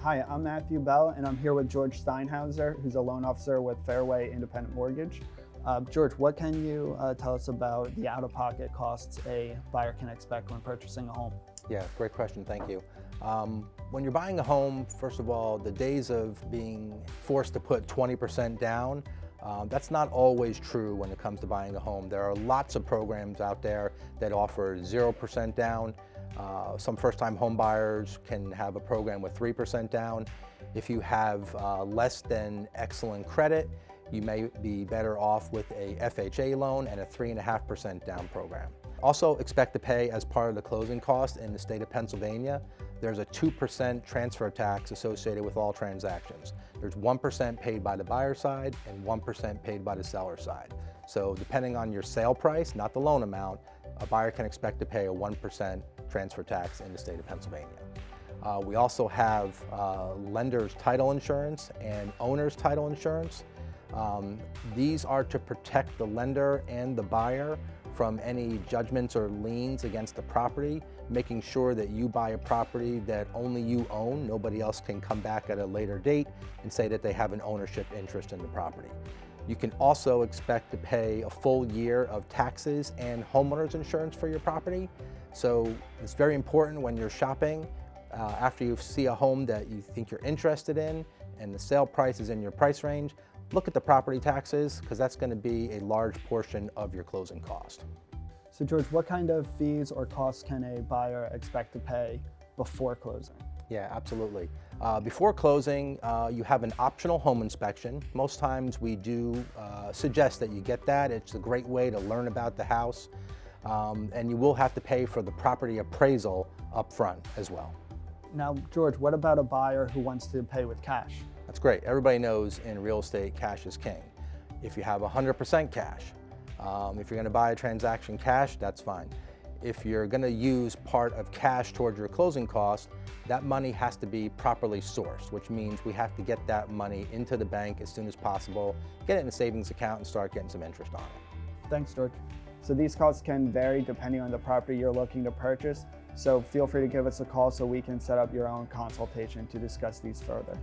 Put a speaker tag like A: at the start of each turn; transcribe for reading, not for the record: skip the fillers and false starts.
A: Hi, I'm Matthew Bell, and I'm here with George Steinhauser, who's a loan officer with Fairway Independent Mortgage. George, what can you tell us about the out-of-pocket costs a buyer can expect when purchasing a home?
B: Yeah, great question, thank you. When you're buying a home, first of all, the days of being forced to put 20% down, that's not always true when it comes to buying a home. There are lots of programs out there that offer 0% down. Some first-time home buyers can have a program with 3% down. If you have less than excellent credit, you may be better off with a FHA loan and a 3.5% down program. Also expect to pay as part of the closing cost in the state of Pennsylvania. There's a 2% transfer tax associated with all transactions. There's 1% paid by the buyer side and 1% paid by the seller side. So depending on your sale price, not the loan amount, a buyer can expect to pay a 1% transfer tax in the state of Pennsylvania. We also have lender's title insurance and owner's title insurance. These are to protect the lender and the buyer from any judgments or liens against the property, making sure that you buy a property that only you own. Nobody else can come back at a later date and say that they have an ownership interest in the property. You can also expect to pay a full year of taxes and homeowner's insurance for your property. So it's very important when you're shopping, after you see a home that you think you're interested in and the sale price is in your price range, look at the property taxes because that's going to be a large portion of your closing cost.
A: So George, what kind of fees or costs can a buyer expect to pay before closing?
B: Yeah, absolutely. Before closing, you have an optional home inspection. Most times we do suggest that you get that. It's a great way to learn about the house. And you will have to pay for the property appraisal up front as well.
A: Now, George, what about a buyer who wants to pay with cash?
B: That's great. Everybody knows in real estate, cash is king. If you have 100% cash, if you're going to buy a transaction cash, that's fine. If you're going to use part of cash towards your closing cost, that money has to be properly sourced, which means we have to get that money into the bank as soon as possible, get it in a savings account and start getting some interest on it.
A: Thanks, George. So these costs can vary depending on the property you're looking to purchase. So feel free to give us a call so we can set up your own consultation to discuss these further.